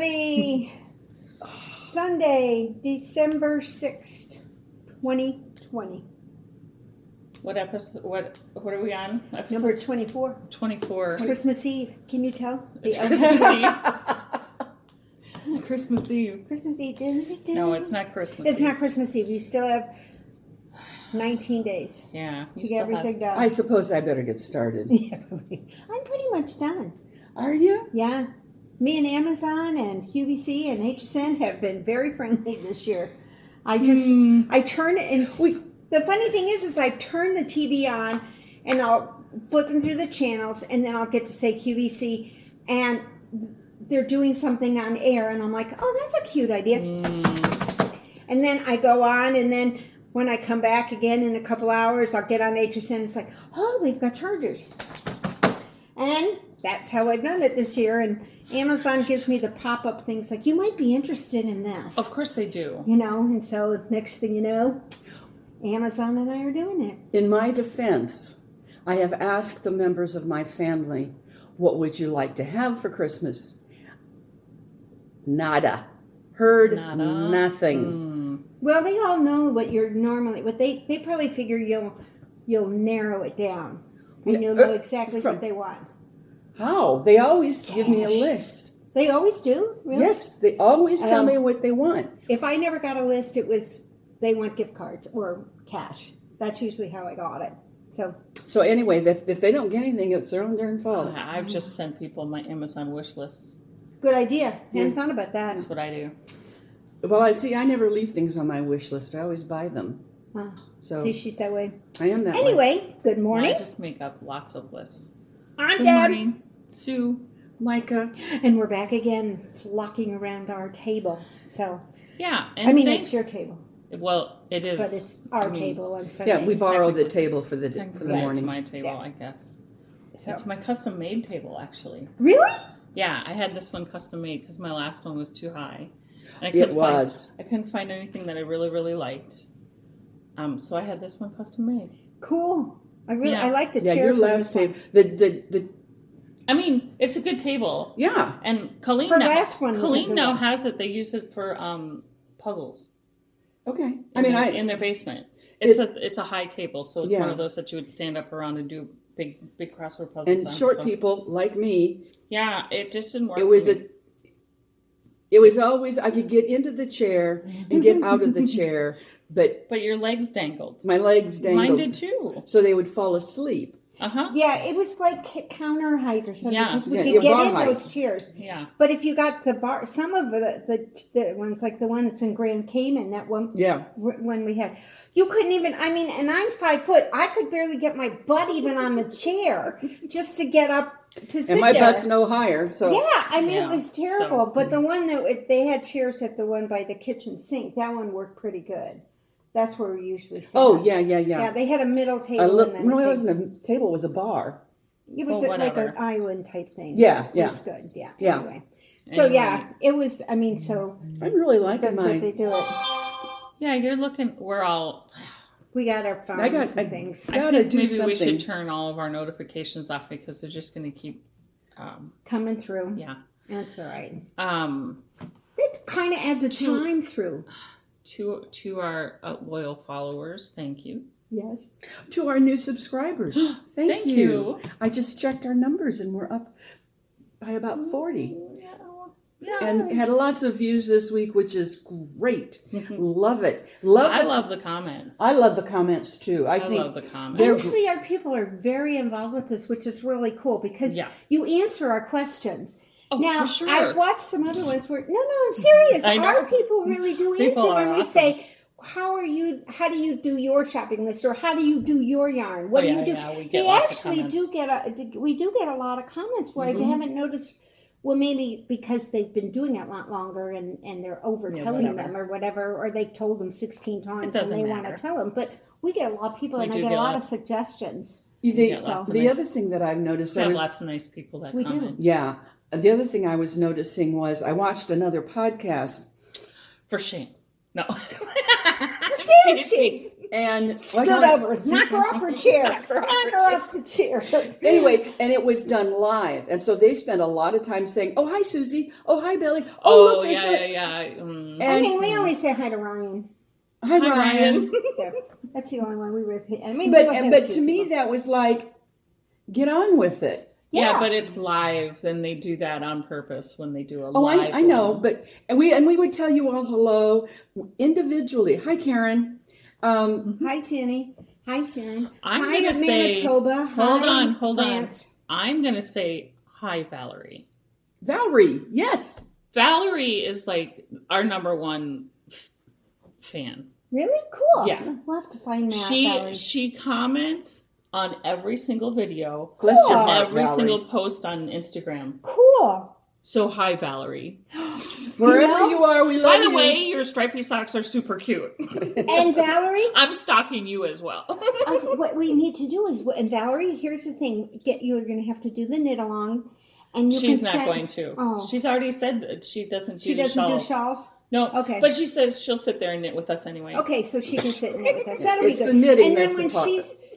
everybody. Sunday, December 6th, 2020. What episode? What are we on? Episode Number 24. 24. It's Christmas Eve. Can you tell? It's Christmas Eve. It's Christmas Eve. Christmas Eve. No, it's not Christmas It's Eve. not Christmas Eve. You still have 19 days Yeah. to get everything done. I suppose I better get started. Yeah, I'm pretty much done. Are you? Yeah. Me and Amazon and QVC and HSN have been very friendly this year. I turn it and the funny thing is I turn the TV on and I'll flipping through the channels and then I'll get to say QVC and they're doing something on air and I'm like, oh, that's a cute idea. And then I go on and then when I come back again in a couple hours, I'll get on HSN. It's like, oh, they've got chargers. And that's how I've done it this year. And Amazon gives me the pop-up things like, you might be interested in this. Of course they do. You know, and so next thing you know, Amazon and I are doing it. In my defense, I have asked the members of my family, what would you like to have for Christmas? Nada. Heard Nada. Nothing. Well, they all know what you're normally, what they probably figure you'll narrow it down. And you'll know exactly what they want. How? They always give me a list. They always do? Really? Yes, they always tell me what they want. If I never got a list, it was they want gift cards or cash. That's usually how I got it. So anyway, if they don't get anything, it's their own darn fault. I've just sent people my Amazon wish list. good idea. Hadn't thought about that. That's what I do. Well, I never leave things on my wish list. I always buy them. So See, she's that way. I am that way. Anyway, good morning. I just make up lots of lists. I'm Good Deb. morning, Sue. Micah. And we're back again, flocking around our table. So, Yeah, and I mean, thanks. it's your table, Well, it is. but it's our table on Sundays. Yeah, we borrow the table for the Technically, morning. It's my table, Yeah. I guess. So. It's my custom made table, actually. Really? Yeah, I had this one custom made because my last one was too high. And It was. I couldn't find anything that I really, really liked. So I had this one custom made. Cool. I Yeah. like the Yeah, chairs. your on last this one. table. I mean, it's a good table. Yeah. And Colleen Her now, last one was a Colleen good now one. has it. They use it for puzzles. Okay. In their basement. It's a high table, so it's one of those that you would stand up around and do big crossword puzzles and on, short so. people like me, Yeah, it just didn't work. it was for me. it was always I could get into the chair and get out of the chair, but But your legs dangled. my legs dangled. Mine did too. So they would fall asleep. Yeah, it was like counter height or something. Yeah. Because we Yeah, could your get bar in height. those chairs. Yeah. But if you got the bar, some of the ones, like the one that's in Grand Cayman, that one, Yeah. when we had, you couldn't even, I mean, and I'm 5 foot, I could barely get my butt even on the chair just to get up to sit And my there. butt's no higher. So Yeah, I mean, Yeah, it was terrible. so- But the one that, they had chairs at the one by the kitchen sink, that one worked pretty good. That's where we usually sit. Oh, yeah. Yeah, they had a middle table. and then No, it they- wasn't a table, it was a bar. It was Well, like whatever. an island type thing. Yeah, It yeah. was good. Yeah. Yeah. Anyway. So yeah, it was. I mean, so I'm really liking that's what they mine. do it. Yeah, you're looking. We're all. We got our phones and things. I Gotta think do maybe something. we should turn all of our notifications off because they're just going to keep. Coming through. Yeah. That's all right. It kind of adds a time through. To our loyal followers, thank you. Yes. To our new subscribers. Thank you. I just checked our numbers and we're up by about 40. Yeah. And had lots of views this week, which is great. Love it. I love the comments. I love the comments too. I think love the comments. Actually, our people are very involved with this, which is really cool because you answer our questions. Oh, now, for sure. I've watched some other ones where, no, I'm serious. I know. Our people really do answer People when are we awesome. say, how do you do your shopping list, or how do you do your yarn? What do you do? Yeah, we get They lots of actually do we do get a lot of comments where I haven't noticed. Well, maybe because they've been doing it a lot longer and they're over telling them or whatever, or they've told them 16 times and they want to tell them. But we get a lot of people, and I get a lot of suggestions. the nice- other thing that I've noticed, We have lots of nice people that We do. comment. yeah, the other thing I was noticing was I watched another podcast. For shame. No. Did she? And Stood over, knock her off her chair, knock her off the chair. here. Anyway, and it was done live, and so they spent a lot of time saying, "Oh, hi, Susie. Oh, hi, Billy. Oh, look, yeah. I mean, we only say hi to Ryan. Hi, Ryan." There. That's the only one we were. I mean, But to me, that was like, get on with it. Yeah, but it's live, and they do that on purpose when they do a Oh, live. I know, but we would tell you all hello individually. Hi, Karen. Hi, Jenny. Hi, Sharon. I'm hi, gonna say. Manitoba. Hold on. I'm gonna say hi, Valerie. Valerie, yes. Valerie is like our number one fan. Really cool. Yeah, we'll have to find that. She comments on every single video, Bless your heart, every Valerie. single post on Instagram. Cool. So hi, Valerie. Wherever you are, we love you. By the way, your stripy socks are super cute. And Valerie, I'm stalking you as well. what we need to do is, and Valerie, here's the thing: you're going to have to do the knit along, and she's not going to. Oh. She's already said that she doesn't do She doesn't shawls. do shawls. No. Okay. But she says she'll sit there and knit with us anyway. Okay, so she can sit and knit with us. That'll be It's good. the knitting and then that's when the part.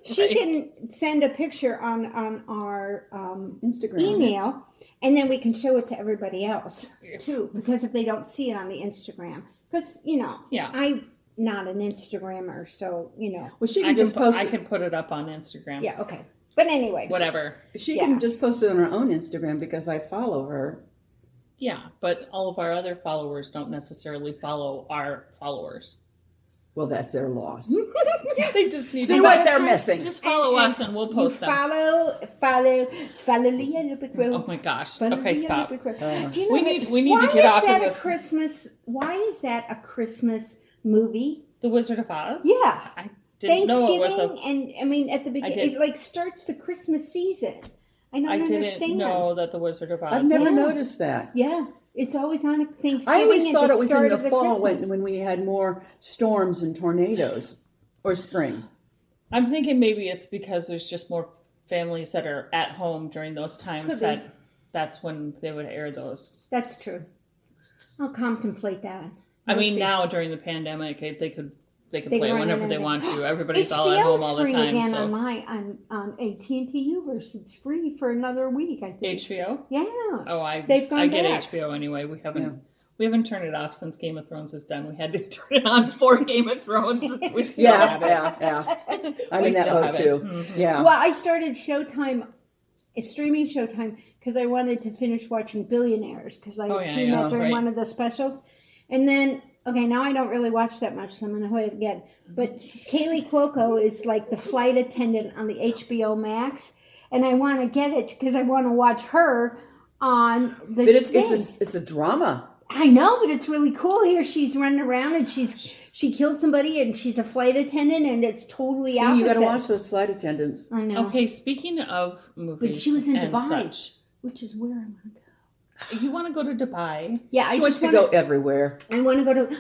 she can send a picture on our Instagram email, and then we can show it to everybody else too. Because if they don't see it on the Instagram, because I'm not an Instagrammer, so Well, she can just post. I can put it up on Instagram. Yeah. Okay. But anyway, Whatever. She can just post it on her own Instagram because I follow her. Yeah, but all of our other followers don't necessarily follow our followers. Well, that's their loss. They just need See to what they're missing. Just follow us and we'll post them. follow Leah Lippick. Oh my gosh. Okay, stop. Do you know We need to get off of this. Why is that a Christmas movie? The Wizard of Oz? Yeah. I didn't know it was and I mean at the beginning it starts the Christmas season. I didn't know that the Wizard of Oz. I've never noticed that. Yeah, it's always on Thanksgiving. I always thought it was in the fall Christmas. when we had more storms and tornadoes, or spring. I'm thinking maybe it's because there's just more families that are at home during those times that's when they would air those. That's true. I'll contemplate that. I mean, now during the pandemic, they could play it whenever they want to. Everybody's all at home all the time. Again so. on AT&T Uverse. It's free for another week, I think. HBO? Yeah. Oh, I get HBO anyway. We haven't turned it off since Game of Thrones is done. We had to turn it on for Game of Thrones. We still have it. Yeah. I'm in that mode too. Mm-hmm. Yeah. Well, I started streaming Showtime, because I wanted to finish watching Billionaires, because I had seen that during one of the specials. And then, now I don't really watch that much, so I'm going to hold it again. But Kaylee Cuoco is like the flight attendant on the HBO Max, and I want to get it because I want to watch her on the. But it's a drama. I know, but it's really cool here. She's running around and she killed somebody and she's a flight attendant, and it's totally opposite. You got to watch those flight attendants. I know. Okay, speaking of movies, but she was in Dubai, such, which is where I want to go. You want to go to Dubai? Yeah, she wants to go everywhere. I want to go to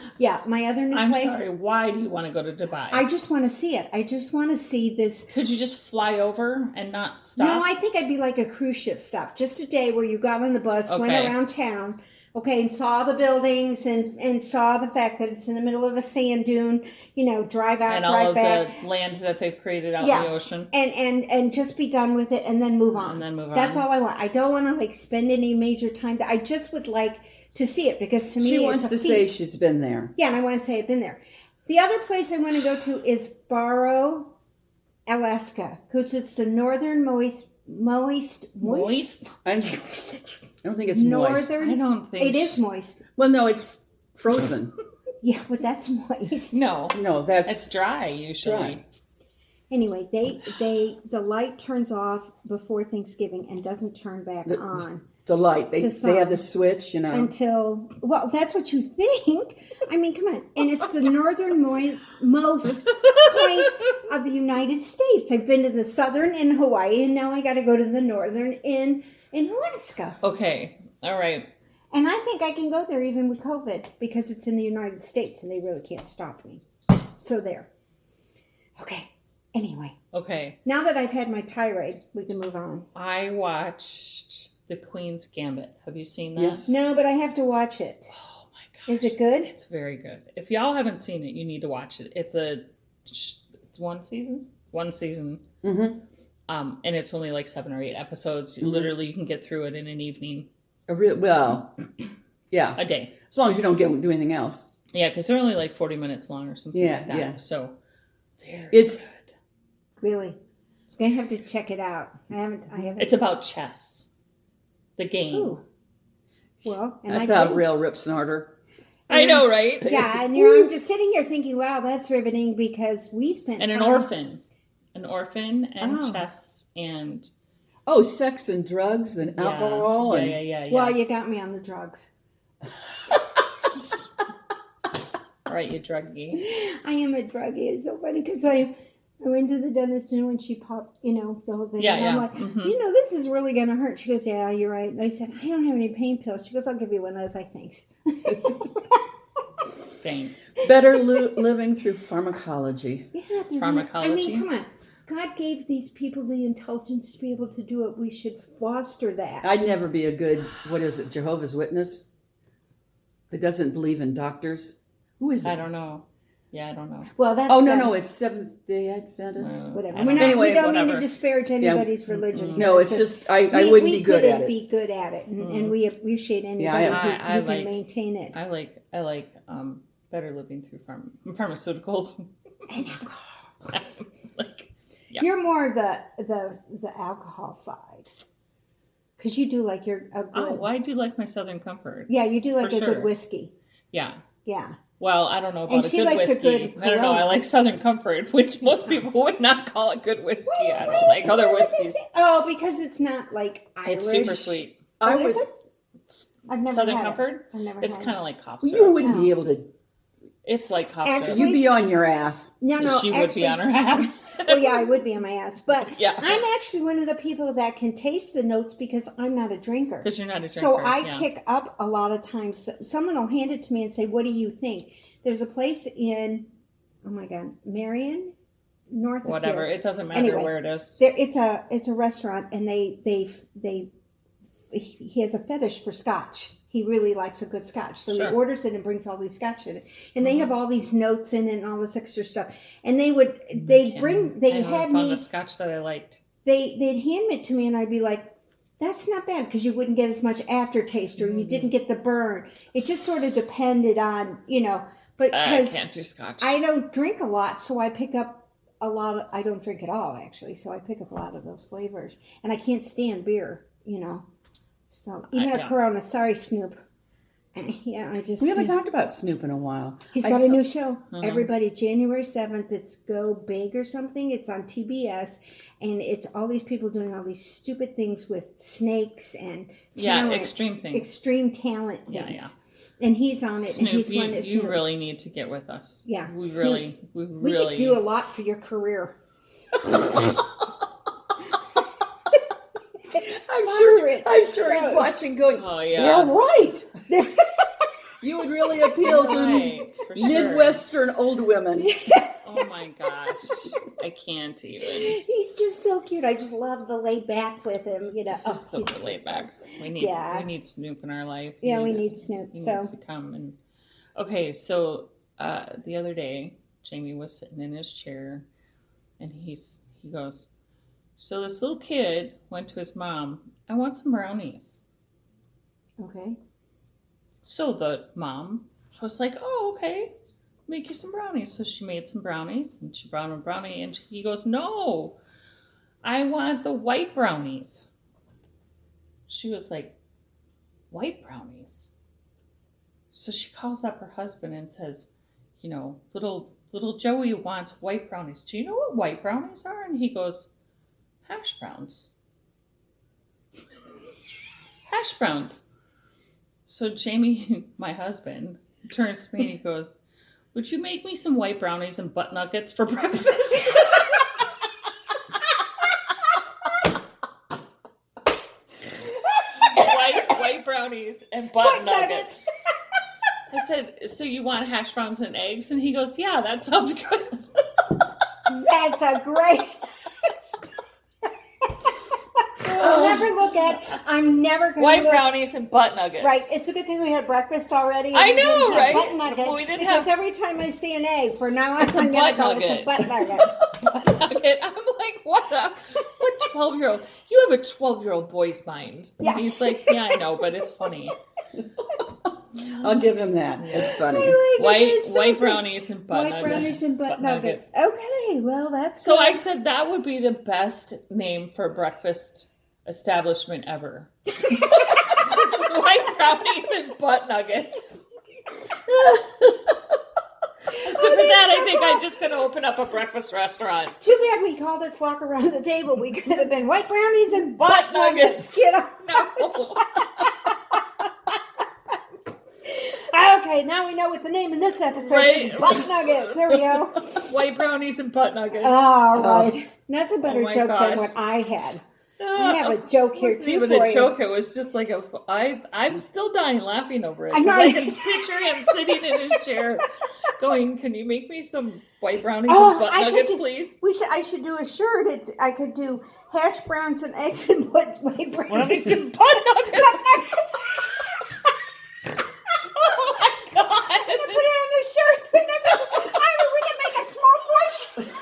my other new place. I'm sorry. Why do you want to go to Dubai? I just want to see it. I just want to see this. Could you just fly over and not stop? No, I think I'd be like a cruise ship stop. Just a day where you got on the bus, went around town, and saw the buildings and saw the fact that it's in the middle of a sand dune, drive out, and drive all of back. the land that they've created out in the ocean. And just be done with it and then move on. That's all I want. I don't want to spend any major time. I just would like to see it, because to me she wants to say she's been there. Yeah, and I want to say I've been there. The other place I want to go to is Barrow, Alaska, because it's the northernmost. I don't think it's moist. I don't think it is moist. Well, no, it's frozen. Yeah, but that's moist. No, it's dry usually. Dry. Anyway, the light turns off before Thanksgiving and doesn't turn back on. The light. They have the switch, Until, that's what you think. I mean, come on. And it's the northernmost point of the United States. I've been to the southern in Hawaii, and now I got to go to the northern in Alaska. Okay. All right. And I think I can go there even with COVID, because it's in the United States and they really can't stop me. So there. Okay. Anyway. Okay. Now that I've had my tirade, we can move on. I watched The Queen's Gambit. Have you seen that? Yes. No, but I have to watch it. Oh my gosh. Is it good? It's very good. If y'all haven't seen it, you need to watch it. It's one season? One season. Mm-hmm. And it's only like 7 or 8 episodes. Literally, you can get through it in an evening. Yeah. A day. As long as you don't do anything else. Yeah, because they're only like 40 minutes long or something like that. Yeah. So, It's good. Really? I'm going to have to check it out. I haven't. It's about chess. The game. Ooh. Well, and that's a real rip snorter. I know, right? Yeah, and I'm just sitting here thinking, wow, that's riveting because we spent And time. An orphan and chess and... Oh, sex and drugs and alcohol. Yeah. Well, you got me on the drugs. All right, you druggie. I am a druggie. It's so funny because I went to the dentist and when she popped, the whole thing. Yeah, and I'm like, this is really going to hurt. She goes, yeah, you're right. And I said, I don't have any pain pills. She goes, I'll give you one. I was like, thanks. Thanks. Better living through pharmacology. Yeah, Pharmacology? I mean, come on. God gave these people the intelligence to be able to do it. We should foster that. I'd never be a good, Jehovah's Witness that doesn't believe in doctors. Who is it? I don't know. Yeah, I don't know. Well, that's no, it's Seventh-day Adventist. Whatever. I don't We know. don't Whatever. mean to disparage anybody's religion. No, it's just I wouldn't be good at it. We couldn't be good at it, and we appreciate anybody who can maintain it. I like better living through pharmaceuticals. And alcohol. Yeah. You're more the alcohol side, because you do like a good. Oh, I do like my Southern Comfort. Yeah, you do like For a sure. good whiskey. Yeah. Yeah. Well, I don't know And about a she good likes a whiskey. good I don't know. I like Southern Comfort, which most people would not call a good whiskey. I don't like other whiskeys. Oh, because it's not like Irish. It's super sweet. I've never Southern had Comfort? I've never It's had kind of like cough You syrup. wouldn't be able to. It's like cough Actually- syrup. You'd be on your ass. No, She would actually, be on her ass. Well, yeah, I would be on my ass. But Yeah. I'm actually one of the people that can taste the notes because I'm not a drinker. Because you're not a drinker. So I yeah. pick up a lot of times. Someone will hand it to me and say, what do you think? There's a place in, oh my God, Marion, north of Whatever. here. It doesn't matter Anyway, where it is. It's a restaurant, and he has a fetish for scotch. He really likes a good scotch. So Sure. he orders it and brings all these scotch in it. And they have all these notes in it and all this extra stuff. And they had found the scotch that I liked. they'd hand it to me and I'd be like, that's not bad because you wouldn't get as much aftertaste or you didn't get the burn. It just sort of depended on, but I because can't do scotch. I don't drink a lot, so I pick up a lot of, I don't drink at all actually, so I pick up a lot of those flavors. And I can't stand beer, So even a Corona, sorry Snoop. Yeah, We haven't talked about Snoop in a while. He's got a new show. Everybody, January 7th, it's Go Big or something. It's on TBS, and it's all these people doing all these stupid things with snakes and talent. Yeah, extreme things. Extreme talent things. Yeah. And he's on it, Snoop, and he's one that's you really need to get with us. Yeah, We Snoop. We really could do a lot for your career. I'm sure he's watching going, oh yeah, they're right. You would really appeal to right, for sure. Midwestern old women. Oh my gosh, I can't even. He's just so cute. I just love the laid back with him. He's super laid back. We need Snoop in our life. We need Snoop. He needs to come and. Okay, so the other day, Jamie was sitting in his chair, and he goes, so this little kid went to his mom. I want some brownies. Okay. So the mom was like, oh, okay, make you some brownies. So she made some brownies, and she brought him a brownie, and he goes, no, I want the white brownies. She was like, white brownies? So she calls up her husband and says, little Joey wants white brownies. Do you know what white brownies are? And he goes, hash browns. Hash browns. So Jamie, my husband, turns to me and he goes, would you make me some white brownies and butt nuggets for breakfast? white brownies and butt nuggets. I said, so you want hash browns and eggs? And he goes, yeah, that sounds good. That's a great... I'm never going to white brownies and butt nuggets. Right. It's a good thing we had breakfast already. I know, right? Butt nuggets. Because every time I see an egg, for now it's I'm a going butt to go, nugget. it's a butt nugget. Butt nugget. I'm like, what 12-year-old. You have a 12-year-old boy's mind. Yeah. He's like, yeah, I know, but it's funny. I'll give him that. It's funny. White brownies and butt White nuggets. brownies and butt nuggets. Okay, well, that's So good. I said that would be the best name for a breakfast establishment ever. White brownies and butt nuggets. So for that, I think I'm just going to open up a breakfast restaurant. Too bad we called it Flock Around the Table. We could have been white brownies and Butt nuggets. You know? No. Okay, now we know what the name in this episode Right. is. Butt nuggets. There we go. White brownies and butt nuggets. All right. That's a better Oh my joke gosh. than what I had. I have a joke here, It wasn't too, even for a you. joke. It was just like I'm still dying laughing over it. I know. 'Cause I can picture him sitting in his chair going, can you make me some white brownies Oh, and butt I could nuggets, do- please? I should do a shirt. I could do hash browns and eggs and white brownies. Brownies and butt nuggets. Butt nuggets. Oh my god. Put it on the shirt. We can make a small portion.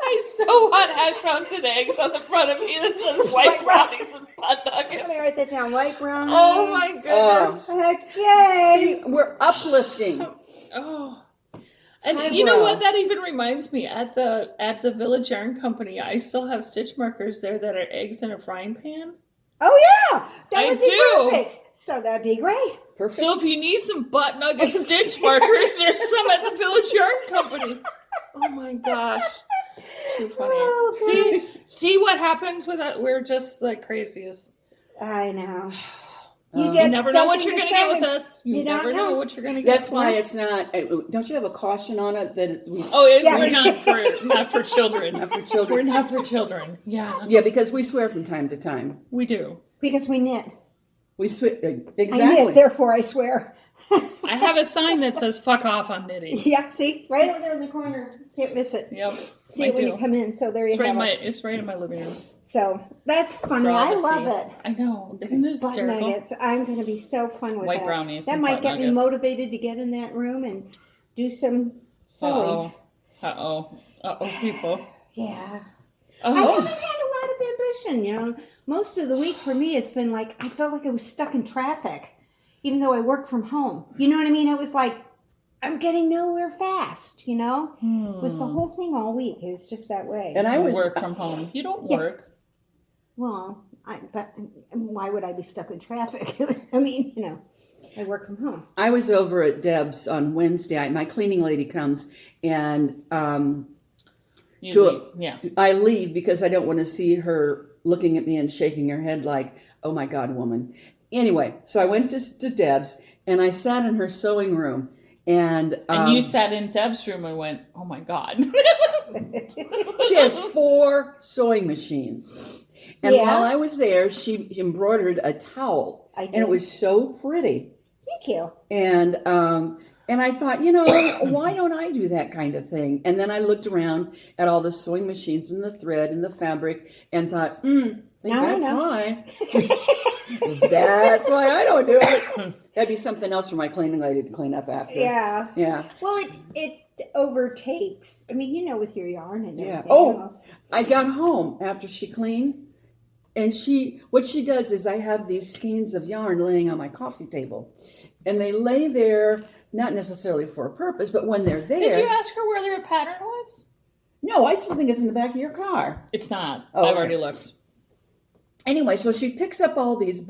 I so want hash browns and eggs on the front of me that says white brownies and butt nuggets. Let me write that down. White brownies. Oh my goodness. Heck yay. See, we're uplifting. Oh. And Highbrow. you know what? That even reminds me, at the Village Yarn Company, I still have stitch markers there that are eggs in a frying pan. Oh yeah, that I would be do. perfect. So that'd be great. Perfect. So if you need some butt nugget stitch markers, there's some at the Village Yarn Company. Oh my gosh. Too funny. Oh, See what happens with that? We're just like craziest. I know. You get never know what something you're to going to get say. with us. You You don't never know know. what you're going to get. That's why it's not. Don't you have a caution on it that Yeah. We're not for children. not for We're children? not for children. Yeah, Yeah, because we swear from time to time. we do. Because we knit. We swear I exactly. knit, therefore I swear. I have a sign that says "fuck off" I'm knitting. Yeah, see? Right over there in the corner. Can't miss it. Yep. See I it when do. you come in. So there you It's right have in it. it's right in my living room. So that's funny. For all I to love see. it. I know. Isn't it Butt hysterical? nuggets. I'm going to be so fun with White that. brownies That and might butt get me nuggets. motivated to get in that room and do some sewing. Uh-oh, people. Yeah. Oh. I haven't had a lot of ambition, you know. Most of the week for me, it's been like, I felt like I was stuck in traffic, even though I work from home. You know what I mean? It was like, I'm getting nowhere fast, you know? It was the whole thing all week. It's just that way. And I You was work from home. You don't Yeah. work. Well, but why would I be stuck in traffic? I mean, you know, I work from home. I was over at Deb's on Wednesday. My cleaning lady comes and You To a- leave. Yeah. I leave because I don't want to see her looking at me and shaking her head like, oh my God, woman. Anyway, so I went to Deb's and I sat in her sewing room and And you sat in Deb's room and went, "Oh my god." she has 4 sewing machines. And Yeah. while I was there, she embroidered a towel. I And did. it was so pretty. Thank you. And I thought, you know, why don't I do that kind of thing? And then I looked around at all the sewing machines and the thread and the fabric and thought, think Now I that's know. why. That's why I don't do it. That'd be something else for my cleaning lady to clean up after. Yeah. Yeah. Well, it overtakes. I mean, you know, with your yarn and Yeah. everything Oh, else. I got home after she cleaned. And what she does is I have these skeins of yarn laying on my coffee table. And they lay there, not necessarily for a purpose, but when they're there. Did you ask her where their pattern was? No, I still think it's in the back of your car. It's not. Oh, I've okay. already looked. Anyway, so she picks up all these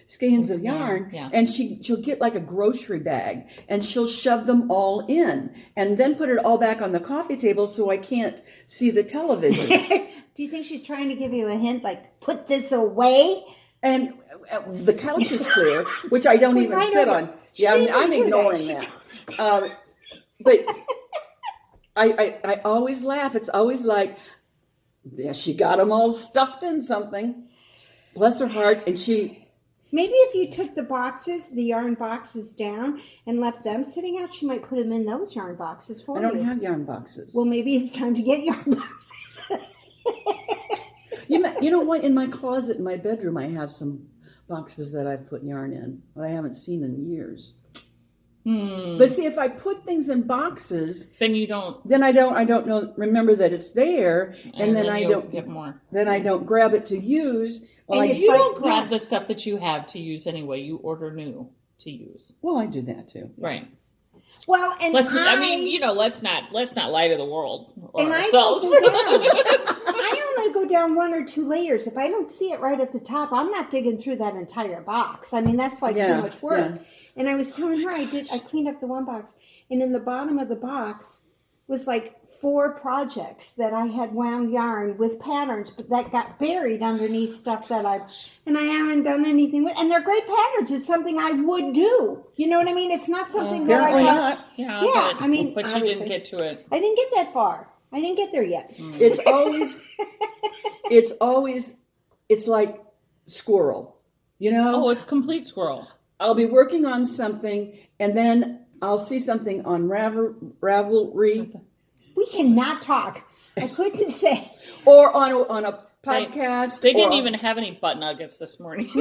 skeins of yarn, Yeah. and she'll get like a grocery bag, and she'll shove them all in, and then put it all back on the coffee table so I can't see the television. Do you think she's trying to give you a hint, like, put this away? And the couch is clear, which I don't Well, even right sit over. on. She Yeah, didn't I'm do that. ignoring She that. But I always laugh. It's always like, yeah, she got them all stuffed in something. Bless her heart. And she, Maybe if you took the yarn boxes down and left them sitting out, she might put them in those yarn boxes for I you. don't have yarn boxes. Well, maybe it's time to get yarn boxes. You know what? In my closet in my bedroom, I have some boxes that I've put yarn in, but I haven't seen in years. But see, if I put things in boxes, Then you don't. then I don't know. Remember that it's there, and then I you'll don't get more. Then I don't grab it to use. Well, And I, it's You like- don't grab the stuff that you have to use anyway. You order new to use. well, I do that too. Right. Well, and Let's not lie to the world or and ourselves. I only go down 1 or 2 layers. If I don't see it right at the top, I'm not digging through that entire box. I mean, that's like too much work. Yeah. And I was telling her I cleaned up the one box, and in the bottom of the box was like 4 projects that I had wound yarn with patterns, but that got buried underneath stuff that I haven't done anything with. And they're great patterns. It's something I would do. You know what I mean? It's not something that I Apparently thought. not. Yeah, Yeah, but, I mean, but you obviously. didn't get to it. I didn't get that far. I didn't get there yet. It's always, it's like squirrel, you know? Oh, it's complete squirrel. I'll be working on something, and then I'll see something on Ravelry We cannot talk. I couldn't say. or on a podcast. They didn't or- even have any butt nuggets this morning.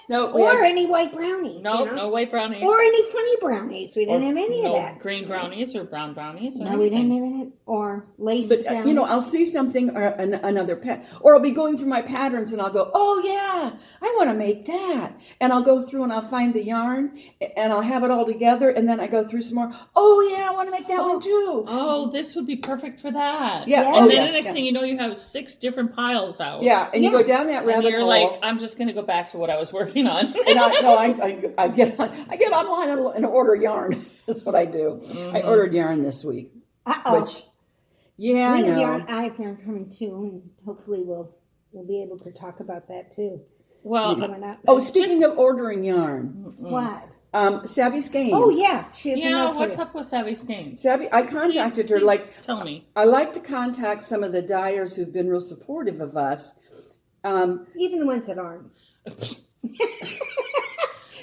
No, we Or had- any white brownies. No, you know? no white brownies. Or any funny brownies. We didn't have any no of that. green brownies or brown brownies. Or No, we anything. didn't have it. Or lazy But brownies. I'll see something or another or I'll be going through my patterns and I'll go, oh yeah, I want to make that, and I'll go through and I'll find the yarn and I'll have it all together, and then I go through some more. Oh yeah, I want to make that one too. Oh, this would be perfect for that. Yeah. And Oh, then yeah, the next yeah. thing you know, you have 6 different piles out. Yeah, and you Yeah. go down that And rabbit you're hole. like, I'm just going to go back to what I was working on. And I get online and order yarn. That's what I do. I ordered yarn this week, Uh-oh. which yeah, I We have know. yarn. I have yarn coming too, and hopefully we'll be able to talk about that too. Well, Coming up. Oh, speaking of ordering yarn, What? Savvy Skeins. Oh yeah, she has yeah, enough for what's you. up with Savvy Skeins? Savvy, I contacted her. Please Like, tell me. I like to contact some of the dyers who've been real supportive of us. Even the ones that aren't.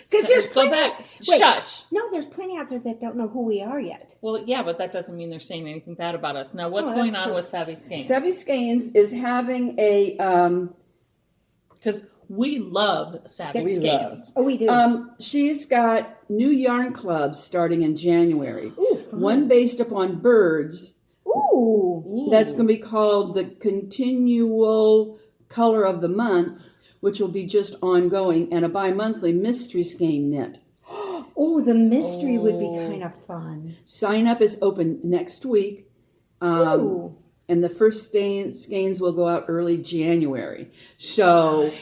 Because there's Go plenty. back. Wait. Shush. No, there's plenty out there that don't know who we are yet. Well, yeah, but that doesn't mean they're saying anything bad about us. Now, what's Oh, going that's on true. with Savvy Skeins? Savvy Skeins is having a Because we love Savvy We Skeins. Oh, we do. she's got new yarn clubs starting in January. Ooh, fun. One based upon birds. Ooh. Ooh. That's going to be called the Continual Color of the Month, which will be just ongoing, and a bi-monthly mystery skein knit. Oh, the mystery would be kind of fun. Sign up is open next week. Ooh. And the first skeins will go out early January. So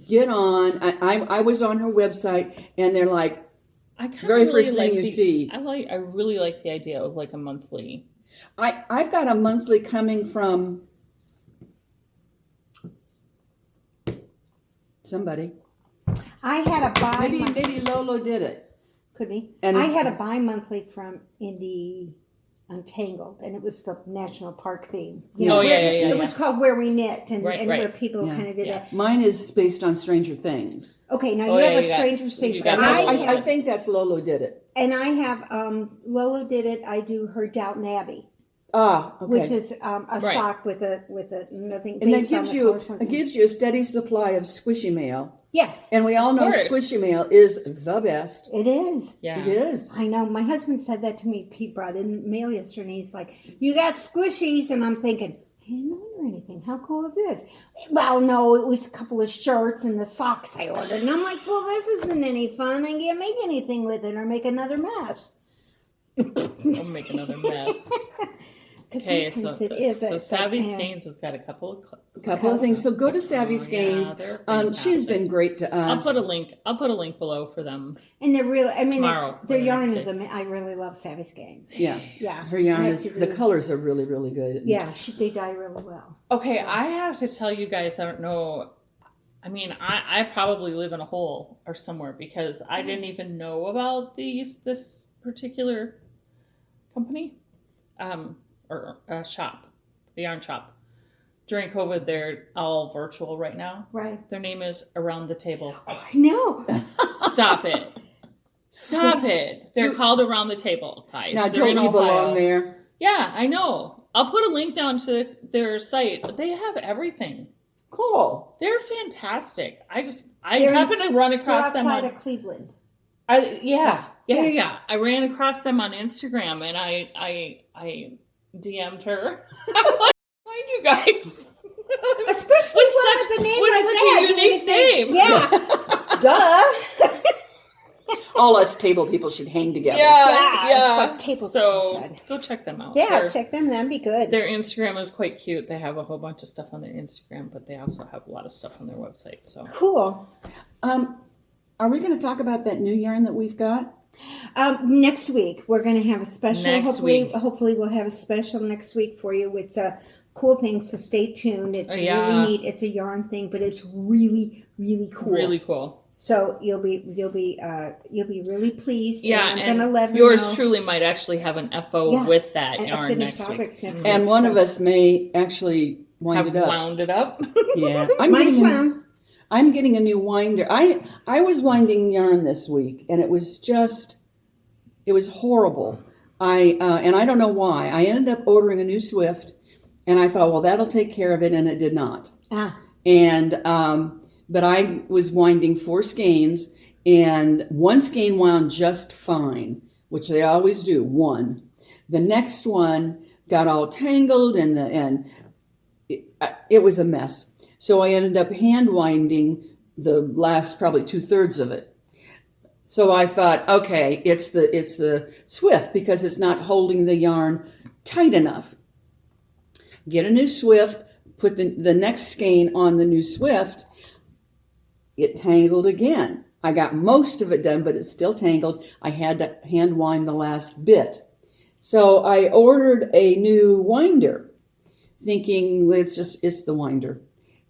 get on. I was on her website, and they're like, I kinda very really first thing you see. I really like the idea of like a monthly. I've got a monthly coming from somebody. I had a Maybe Lolo did it. could be. And I it's- had a bi-monthly from Indie Untangled, and it was the national park theme. You Oh, know, yeah, where- yeah, yeah, It yeah. was called Where We Knit, and, Right, and right. where people Yeah. kind of did Yeah. that. Mine is based on Stranger Things. Okay, now Oh, you yeah, have you a got- Stranger's Things. you got And Lolo. I think that's Lolo did it. and I have Lolo did it. I do her Downton Abbey, Ah, okay. which is a Right. sock with a nothing. And that based on gives the you colors. it gives you a steady supply of squishy mail. Yes, And we all know course. squishy mail is the best. it is. Yeah. It is. I know. My husband said that to me. Pete brought in mail yesterday, and he's like, "You got squishies," and I'm thinking, I didn't order anything. How cool is this? Well, no, it was a couple of shirts and the socks I ordered, and I'm like, well, this isn't any fun. I can't make anything with it or make another mess. I'll make another mess. Because Okay, sometimes so, it is. so Savvy yeah. Skeins has got a couple of. A couple of things. So go to Savvy Oh, Skeins. yeah, they're She's fantastic. been great to I'll us. put a link. I'll put a link below for them. And they're really, I mean, Tomorrow, their when yarn it's is, I really love Savvy Skeins. Yeah. Yeah. Her yarn I is, have to the really- colors are really, really good. Yeah, they dye really well. Okay, I have to tell you guys. I don't know. I mean, I probably live in a hole or somewhere because I didn't even know about this particular company, or shop, the yarn shop. During COVID, they're all virtual right now. Right. Their name is Around the Table. Oh, I know. Stop it. Stop it. They're called Around the Table, guys. Now, They're don't in we Ohio. belong there? Yeah, I know. I'll put a link down to their site, but they have everything. Cool. They're fantastic. I They're- happen to run They're across them outside on, of Cleveland. Yeah. I ran across them on Instagram and I DM'd her. I'm like, find you guys. Especially with a name like that. Such a unique name. Yeah. Duh. All us table people should hang together. Yeah. But table So should. go check them out. Yeah, check them. That'd be good. Their Instagram is quite cute. They have a whole bunch of stuff on their Instagram, but they also have a lot of stuff on their website. So cool. Are we going to talk about that new yarn that we've got? Next week we're going to have a special. Next week. Hopefully we'll have a special next week for you with cool things. So stay tuned. It's really neat. It's a yarn thing, but it's really, really cool. Really cool. So you'll be really pleased. Yeah, and I'm gonna let her yours know. truly might actually have an FO with that yarn next week. And one of us may actually wind it up. Wound it up. Yeah, I'm getting a new winder. I was winding yarn this week, and it was horrible. And I don't know why. I ended up ordering a new Swift, and I thought, well, that'll take care of it, and it did not. And but I was winding 4 skeins, and one skein wound just fine, which they always do. One, the next one got all tangled, and it was a mess. So I ended up hand winding the last probably 2/3 of it. So I thought, okay, it's the Swift because it's not holding the yarn tight enough. Get a new Swift, put the next skein on the new Swift. It tangled again. I got most of it done, but it's still tangled. I had to hand wind the last bit. So I ordered a new winder, thinking it's the winder.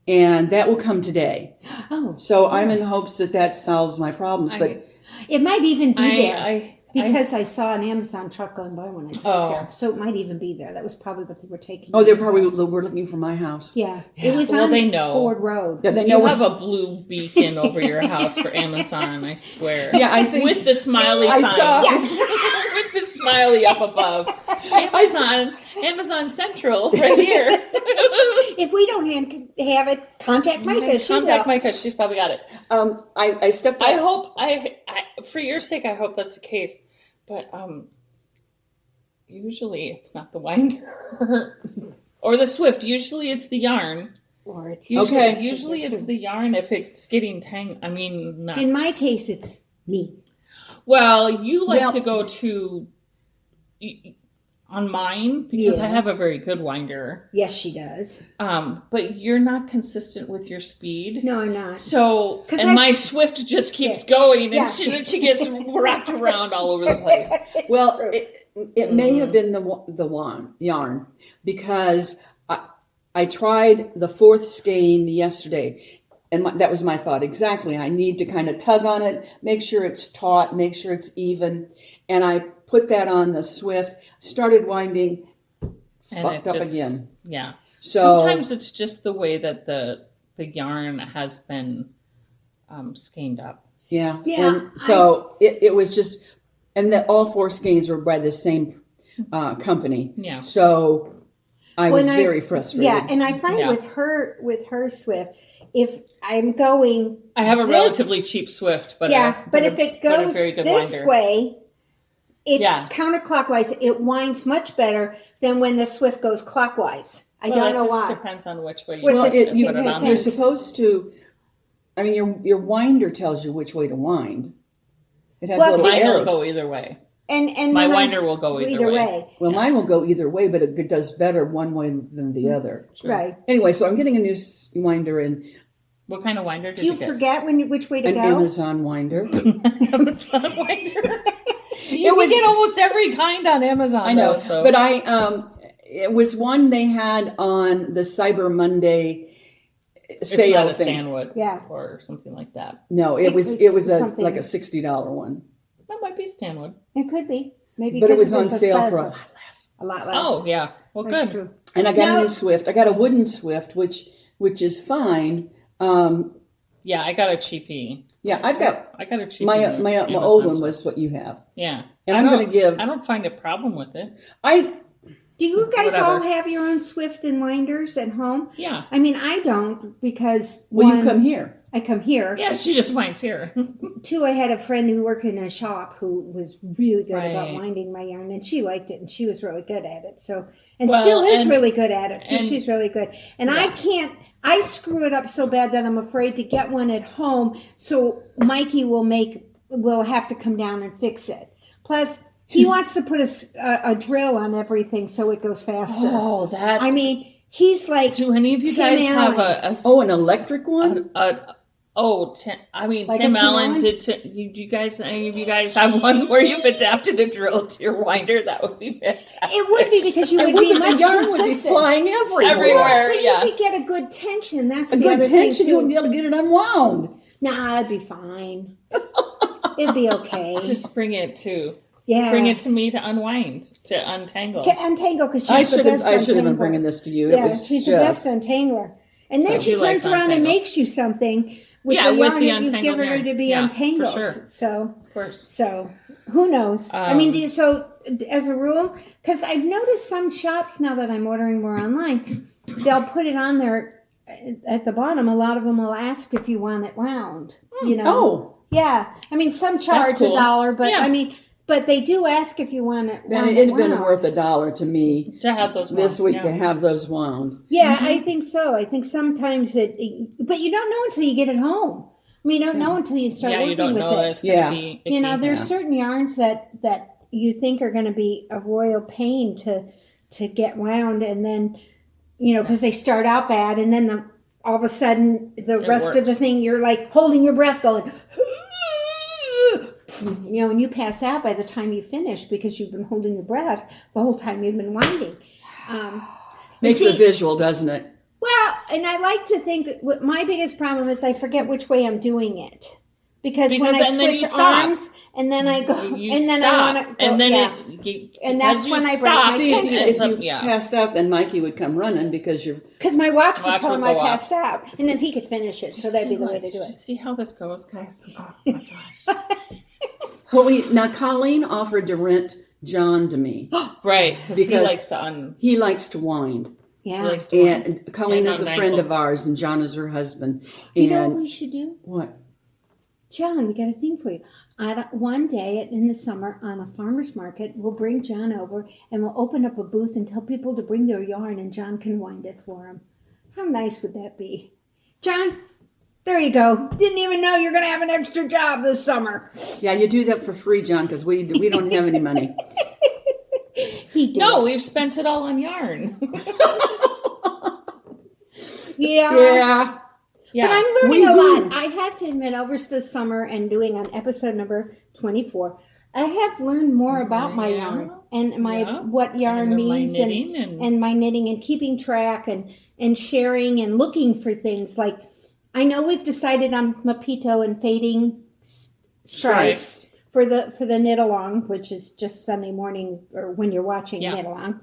And that will come today. Oh. So I'm in hopes that solves my problems. But it might even be there. Because I saw an Amazon truck going by when I drove here. So it might even be there. That was probably what they were taking. Oh, they were looking for my house. Yeah. It was on they know. Ford Road. Yeah, they know. You have a blue beacon over your house for Amazon, I swear. Yeah, I think. With the smiley sign. With the smiley up above. Amazon Central right here. If we don't have it, contact Mika. Contact Mika. She's probably got it. I stepped off. I hope, for your sake, I hope that's the case. But usually it's not the winder or the Swift. Usually it's the yarn. Or it's usually it's the yarn if it's getting tangled. I mean, not. In my case, it's me. Well, you like to go to on mine because I have a very good winder. Yes, she does. But you're not consistent with your speed. No, I'm not. So, my Swift just keeps going, and then she gets wrapped around all over the place. Well, it may have been the yarn because I tried the 4th skein yesterday. And that was my thought. Exactly. I need to kind of tug on it, make sure it's taut, make sure it's even. And I put that on the Swift, started winding, fucked up again. Yeah. So sometimes it's just the way that the yarn has been skeined up. Yeah. And so it was just, and all 4 skeins were by the same company. Yeah. So I was very frustrated. Yeah. And I find with her Swift, if I'm going, I have a relatively cheap Swift, but if it goes this way, counterclockwise, it winds much better than when the Swift goes clockwise. I don't know why. It just depends on which way you put it on. You're supposed to. I mean, your winder tells you which way to wind. It has little mine arrows. will go either way. And my winder will go either way. Well, mine will go either way, but it does better one way than the other. Sure. Right. Anyway, so I'm getting a new winder in. What kind of winder did you get? Do you forget which way to go? An Amazon winder. Amazon winder. We get almost every kind on Amazon. I know, so. But it was one they had on the Cyber Monday sale. It's not a thing. Stanwood, yeah, or something like that. No, it was like a $60 one. That might be Stanwood. It could be, maybe. But it was on sale for a lot less. A lot less. Oh yeah, well, that's good. True. And I got a new Swift. I got a wooden Swift, which is fine. Yeah, I got a cheapie. Yeah, I got a cheapie. My old one was what you have. Yeah, and I'm going to give. I don't find a problem with it. Do you guys Whatever. all have your own Swift and winders at home? Yeah. I mean, I don't because Well, you one, come here. I come here. Yeah, she just winds here. Two, I had a friend who worked in a shop who was really good about Right. winding my yarn, and she liked it, and she was really good at it. So, and Well, still is and- really good at it. So and- she's really good. And Yeah. I can't. I screw it up so bad that I'm afraid to get one at home. So Mikey will have to come down and fix it. Plus, he wants to put a drill on everything so it goes faster. Oh, that. I mean, he's like. do any of you Tim guys have Allen. An electric one? Tim Like Tim a Tim Allen Allen? did. You guys, any of you guys have one where you've adapted a drill to your winder? That would be fantastic. It would be because you And would be the much yarn would be consistent. flying everywhere. Everywhere. But Yeah. you could get a good tension. That's A the good other tension, thing you too. wouldn't be able to get it unwound. Nah, it'd be fine. It'd be okay. Just bring it to me to unwind, to untangle. to untangle because she's I the should best have been untangler. bringing this to you. Yeah, It was she's just the best untangler. And then So she she likes turns around and untangle. makes you something with Yeah, the with yarn the that you've untangled given her yarn. to be Yeah, for untangled. sure. So, Of course. so who knows? I mean, Um, so as a rule, because I've noticed some shops now that I'm ordering more online, they'll put it on there at the bottom. A lot of them will ask if you want it wound. You know? Oh, Yeah, I mean, some charge cool. $1, but Yeah. I mean, but they do ask if you want it. then want it'd been wound. worth $1 to me To have those this wound, week yeah. to have those wound. Yeah, I think so. I think sometimes but you don't know until you get it home. I mean, you don't know until you start Yeah, working you don't with know it. it's gonna Yeah. be You know, icky. there's Yeah. certain yarns that you think are going to be a royal pain to get wound, and then because they start out bad, and then all of a sudden the rest of the works. thing you're like holding your breath, going. And you pass out by the time you finish because you've been holding your breath the whole time you've been winding. Makes see- a visual, doesn't it? Well, and I like to think what my biggest problem is I forget which way I'm doing it. Because when I and then you switch stop. arms and then I go You and then stop, I want to go, and then yeah. and that's when I break my See, tension. if you passed out, then Mikey would come running because you're. Because my watch would Watch tell would him I go off. passed out, and then he could finish it. So that'd be the way to do it. Just see how this goes, guys. Oh my gosh. Well, now Colleen offered to rent John to me. Right, because he Because- likes to He likes to wind. Yeah. he likes to And Colleen Yeah, is a not friend ankle. of ours, and John is her husband. You know And what we should do? what? John, we got a thing for you. One day in the summer on a farmer's market, we'll bring John over and we'll open up a booth and tell people to bring their yarn and John can wind it for them. How nice would that be? John, there you go. Didn't even know you're going to have an extra job this summer. Yeah, you do that for free, John, because we don't have any money. He did. No, we've spent it all on yarn. Yeah. Yeah. But I'm learning We a do. lot. I have to admit, over this summer and doing on episode number 24, I have learned more about my Yeah. yarn and my Yeah. what yarn And my means knitting and- and my knitting and keeping track and sharing and looking for things. Like I know we've decided on mapito and fading stripes for the knit along, which is just Sunday morning or when you're watching Yeah. knit along.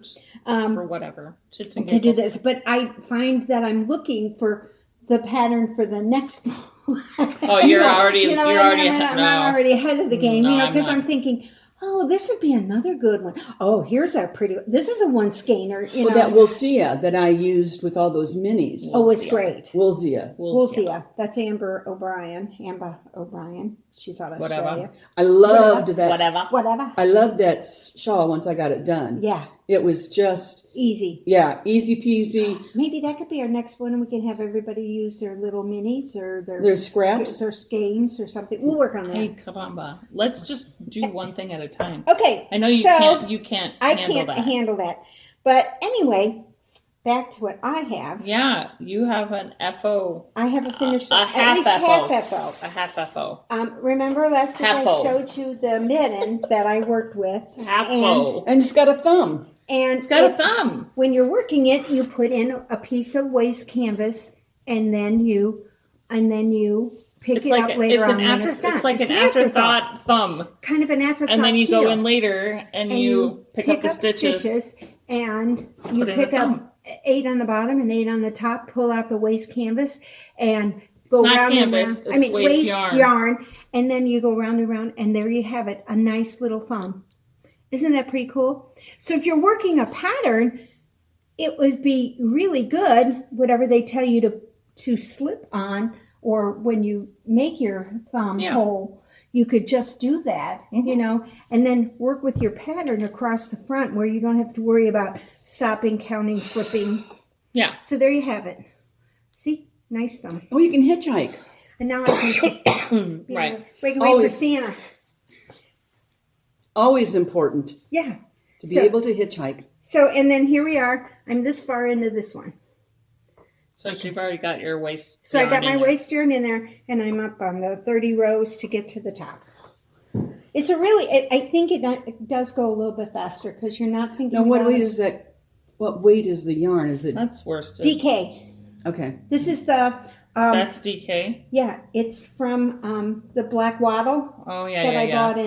for whatever. Shits and To do giggles. this, but I find that I'm looking for the pattern for the next. Oh, you're already what I you're mean? already I'm no. already ahead of the game, No, I'm because not. I'm thinking, oh, this would be another good one. Oh, here's a pretty. This is a one skeiner. Well, that Wolfia that I used with all those minis. Oh, it's Wolfia. great. Wolfia. Wolfia. That's Amber O'Brien. She's out of Whatever. Australia. I loved that. Whatever. I loved that shawl once I got it done. Yeah, It was just, easy. easy peasy. Maybe that could be our next one, and we can have everybody use their little minis or Their scraps. their skeins or something. We'll work on that. Hey, caramba. Let's just do one thing at a time. Okay. I know you so can't. You can't. I handle can't that. handle that. But anyway, back to what I have. Yeah, you have an FO. I have a finished A at half least FO. half FO. A half FO. Remember last week Half-o. I showed you the mitten that I worked with. Half and, O. And it's got a thumb. and It's got a thumb. when you're working it, you put in a piece of waste canvas, and then you pick It's it like up later it's on an when after. it's done. It's like an afterthought thumb, kind of an afterthought. and then you go heel. in later and you pick up the stitches. and you Put in pick the up thumb. 8 on the bottom and 8 on the top. Pull out the waste canvas and go not round canvas, and round. it's waste yarn. and then you go round and round, and there you have it, a nice little thumb. Isn't that pretty cool? So if you're working a pattern, it would be really good, whatever they tell you to slip on, or when you make your thumb hole, you could just do that, you know, and then work with your pattern across the front where you don't have to worry about stopping, counting, slipping. Yeah. So there you have it. See? Nice thumb. Oh, you can hitchhike. And now I can Right. We can wait for Santa. Always important Yeah. to be able to hitchhike. So, and then here we are. I'm this far into this one. So you've already got your waist. So I got yarn my in there. waist yarn in there, and I'm up on the 30 rows to get to the top. It's a really, I think it does go a little bit faster because you're not thinking Now, what about weight it. is that? What weight is the yarn? Is it That's worsted. DK. okay? This is the, That's DK. yeah, it's from the Blackwaddle Oh yeah, that yeah, I yeah. bought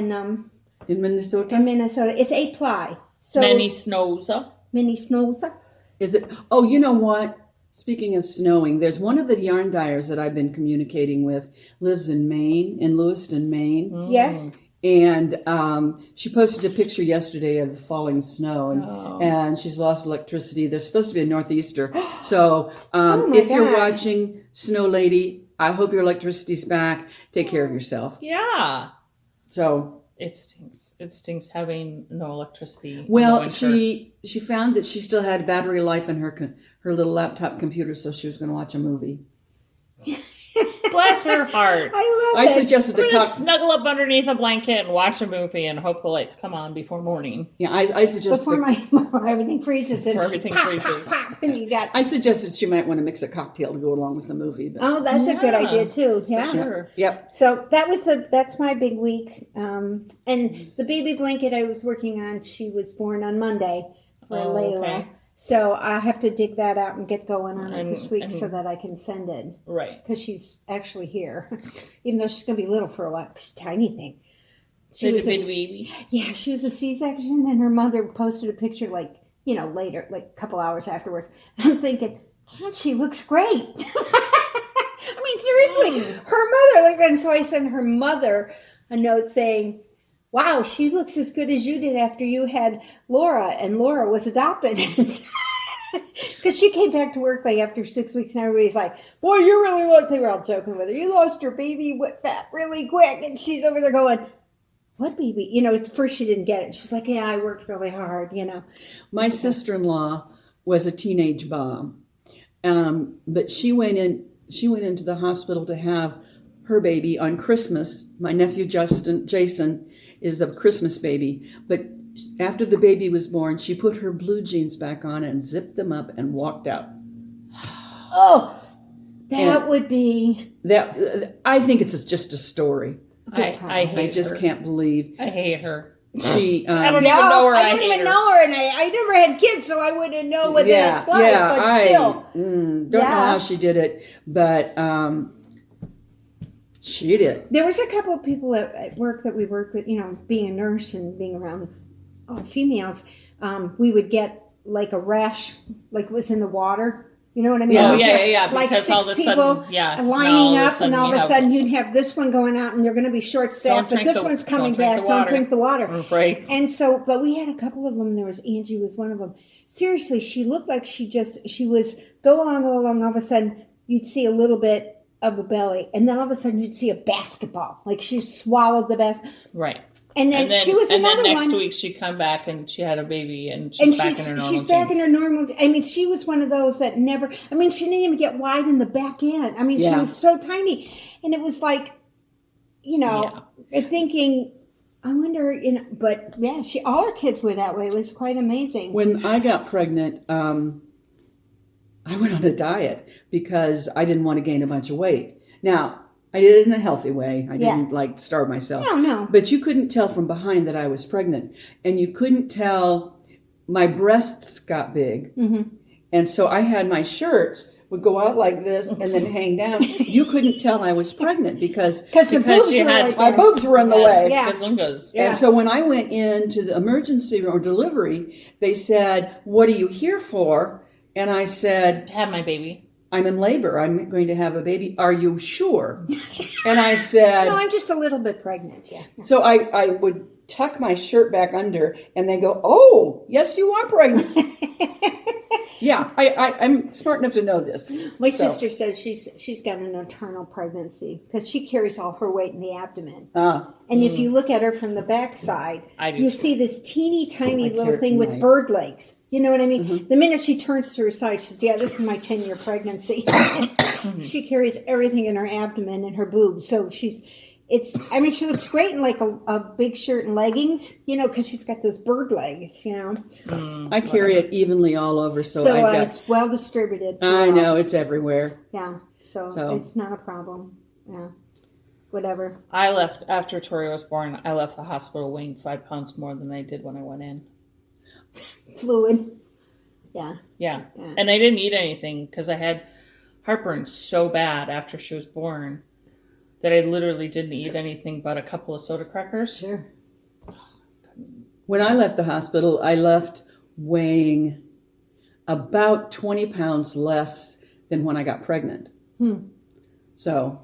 In Minnesota? in Minnesota. It's 8 ply. So Many snows. mini snows. Is it? Oh, you know what? Speaking of snowing, there's one of the yarn dyers that I've been communicating with, lives in Maine, in Lewiston, Maine. Yeah. And she posted a picture yesterday of the falling snow, and she's lost electricity. There's supposed to be a northeaster. So my if you're God. watching, Snow Lady, I hope your electricity's back. Take care of yourself. Yeah. So, It stinks. It stinks having no electricity. in the well, winter. she found that she still had battery life in her little laptop computer, so she was going to watch a movie. Bless her heart. I I love it. suggested I'm a gonna cock. snuggle up underneath a blanket and watch a movie and hope the lights come on before morning. Yeah, I suggested. Before everything freezes. And Before everything pop, freezes. Pop, pop, and you got, I suggested she might want to mix a cocktail to go along with the movie. But, oh, that's a good Yeah. idea too. Yeah. Sure. Yep. So that's my big week. And the baby blanket I was working on, she was born on Monday for Oh, Layla. okay. So I have to dig that out and get going on it this week And- so that I can send it. Right. Because she's actually here. Even though she's going to be little for a while. She's a tiny thing. She Little was a, baby. yeah, she was a C-section, and her mother posted a picture later, like a couple hours afterwards. I'm thinking, God, she looks great. I mean, seriously, her mother, and so I sent her mother a note saying, wow, she looks as good as you did after you had Laura, and Laura was adopted. Because she came back to work like after 6 weeks, and everybody's like, boy, you really look, they were all joking with her, you lost your baby fat really quick. And she's over there going, what baby? You know, at first she didn't get it. She's like, yeah, I worked really hard, you know. My sister-in-law was a teenage mom, but she went into the hospital to have her baby on Christmas. My nephew Jason is a Christmas baby, but after the baby was born, she put her blue jeans back on and zipped them up and walked out. Oh, that And- would be. That I think it's just a story. I hate I just her. can't believe I hate her. she. I don't even know her. I don't hate even her. know her, and I never had kids, so I wouldn't know what that's like. But I still, don't know Yeah. how she did it, but she did. there was a couple of people at work that we worked with. You know, being a nurse and being around females, we would get like a rash, like it was in the water. You know what I mean? Yeah. Oh, We'd yeah, get, yeah, yeah. Like Because 6 all of a people sudden, yeah. lining now up, and all of a you sudden you'd have this one going out, and you're going to be short staffed. But drink this the- one's coming don't drink back. the Don't water. drink the water. Right. And so, but we had a couple of them. There was Angie was one of them. Seriously, she looked like she was go along. All of a sudden, you'd see a little bit of a belly, and then all of a sudden, you'd see a basketball. Like she swallowed the basket. Right. And then, she was and another then next one. week she'd come back and she had a baby and And she's back in her normal she's back in jeans. her normal. I mean, she was one of those that never. I mean, she didn't even get wide in the back end. I mean, she Yeah. was so tiny, and it was like, thinking. I wonder, but yeah, all her kids were that way. It was quite amazing. When I got pregnant, I went on a diet because I didn't want to gain a bunch of weight. Now, I did it in a healthy way. I didn't starve myself. No. But you couldn't tell from behind that I was pregnant. And you couldn't tell my breasts got big. Mm-hmm. And so I had my shirts would go out like this and then hang down. You couldn't tell I was pregnant because the boobs she were had- right my there. boobs were in the way. Yeah. Gazungas. Yeah. And so when I went into the emergency room or delivery, they said, "What are you here for?" And I said, To have my baby. "I'm in labor. I'm going to have a baby. Are you sure?" And I said, No, I'm just a little bit pregnant. Yeah. so I would tuck my shirt back under, and they go, "Oh, yes, you are pregnant." Yeah, I'm smart enough to know this. My sister says she's got an internal pregnancy because she carries all her weight in the abdomen. And if you look at her from the backside, you see this teeny tiny little thing with bird legs. You know what I mean? The minute she turns to her side, she says, "Yeah, this is my 10-year pregnancy." She carries everything in her abdomen and her boobs. So she looks great in like a big shirt and leggings, because she's got those bird legs, I carry it evenly all over, so I've got... it's well distributed. I know, it's everywhere. Yeah, so it's not a problem. Yeah, whatever. I left, after Tori was born, I left the hospital weighing 5 pounds more than I did when I went in. Fluid. Yeah. And I didn't eat anything because I had heartburn so bad after she was born that I literally didn't eat anything but a couple of soda crackers. Sure. When I left the hospital, I left weighing about 20 pounds less than when I got pregnant. So